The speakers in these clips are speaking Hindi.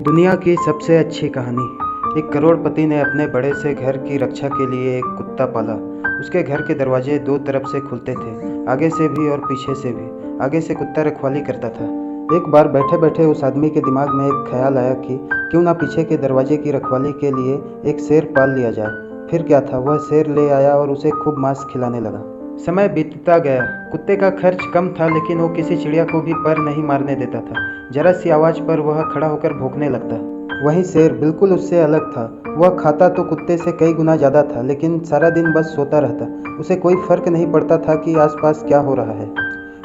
दुनिया की सबसे अच्छी कहानी। एक करोड़पति ने अपने बड़े से घर की रक्षा के लिए एक कुत्ता पाला। उसके घर के दरवाजे दो तरफ से खुलते थे, आगे से भी और पीछे से भी। आगे से कुत्ता रखवाली करता था। एक बार बैठे बैठे उस आदमी के दिमाग में एक ख्याल आया कि क्यों ना पीछे के दरवाजे की रखवाली के लिए एक शेर पाल लिया जाए। फिर क्या था, वह शेर ले आया और उसे खूब मांस खिलाने लगा। समय बीतता गया। कुत्ते का खर्च कम था, लेकिन वो किसी चिड़िया को भी पर नहीं मारने देता था। जरा सी आवाज़ पर वह खड़ा होकर भौंकने लगता। वहीं शेर बिल्कुल उससे अलग था। वह खाता तो कुत्ते से कई गुना ज़्यादा था, लेकिन सारा दिन बस सोता रहता। उसे कोई फर्क नहीं पड़ता था कि आसपास क्या हो रहा है।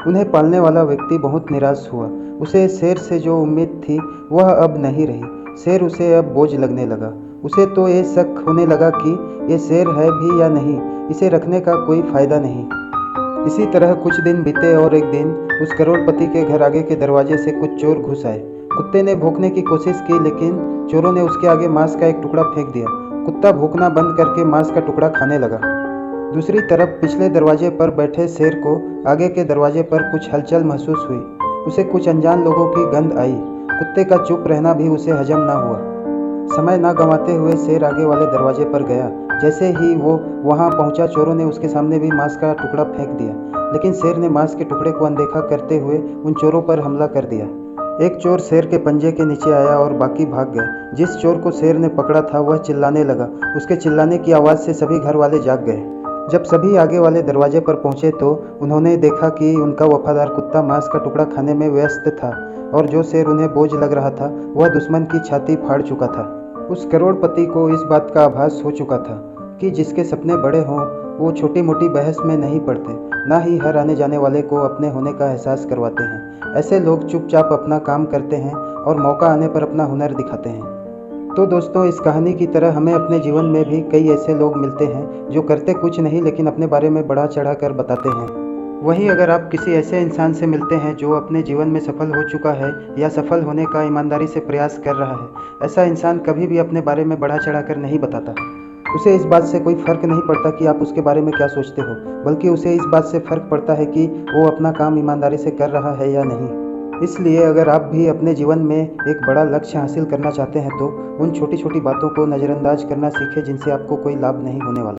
उन्हें पालने वाला व्यक्ति बहुत निराश हुआ। उसे शेर से जो उम्मीद थी वह अब नहीं रही। शेर उसे अब बोझ लगने लगा। उसे तो ये शक होने लगा कि ये शेर है भी या नहीं, इसे रखने का कोई फ़ायदा नहीं। इसी तरह कुछ दिन बीते और एक दिन उस करोड़पति के घर आगे के दरवाजे से कुछ चोर घुस आए। कुत्ते ने भौंकने की कोशिश की, लेकिन चोरों ने उसके आगे मांस का एक टुकड़ा फेंक दिया। कुत्ता भौंकना बंद करके मांस का टुकड़ा खाने लगा। दूसरी तरफ पिछले दरवाजे पर बैठे शेर को आगे के दरवाजे पर कुछ हलचल महसूस हुई। उसे कुछ अनजान लोगों की गंध आई। कुत्ते का चुप रहना भी उसे हजम न हुआ। समय न गंवाते हुए शेर आगे वाले दरवाजे पर गया। जैसे ही वो वहां पहुंचा, चोरों ने उसके सामने भी मांस का टुकड़ा फेंक दिया, लेकिन शेर ने मांस के टुकड़े को अनदेखा करते हुए उन चोरों पर हमला कर दिया। एक चोर शेर के पंजे के नीचे आया और बाकी भाग गए। जिस चोर को शेर ने पकड़ा था वह चिल्लाने लगा। उसके चिल्लाने की आवाज़ से सभी घर वाले जाग गए। जब सभी आगे वाले दरवाजे पर पहुंचे तो उन्होंने देखा कि उनका वफादार कुत्ता मांस का टुकड़ा खाने में व्यस्त था, और जो शेर उन्हें बोझ लग रहा था वह दुश्मन की छाती फाड़ चुका था। उस करोड़पति को इस बात का आभास हो चुका था कि जिसके सपने बड़े हों वो छोटी मोटी बहस में नहीं पड़ते, ना ही हर आने जाने वाले को अपने होने का एहसास करवाते हैं। ऐसे लोग चुपचाप अपना काम करते हैं और मौका आने पर अपना हुनर दिखाते हैं। तो दोस्तों, इस कहानी की तरह हमें अपने जीवन में भी कई ऐसे लोग मिलते हैं जो करते कुछ नहीं, लेकिन अपने बारे में बढ़ा चढ़ा कर बताते हैं। वहीं अगर आप किसी ऐसे इंसान से मिलते हैं जो अपने जीवन में सफल हो चुका है या सफल होने का ईमानदारी से प्रयास कर रहा है, ऐसा इंसान कभी भी अपने बारे में बढ़ा चढ़ा कर नहीं बताता। उसे इस बात से कोई फ़र्क नहीं पड़ता कि आप उसके बारे में क्या सोचते हो, बल्कि उसे इस बात से फ़र्क पड़ता है कि वो अपना काम ईमानदारी से कर रहा है या नहीं। इसलिए अगर आप भी अपने जीवन में एक बड़ा लक्ष्य हासिल करना चाहते हैं तो उन छोटी छोटी बातों को नज़रअंदाज करना सीखें जिनसे आपको कोई लाभ नहीं होने वाला।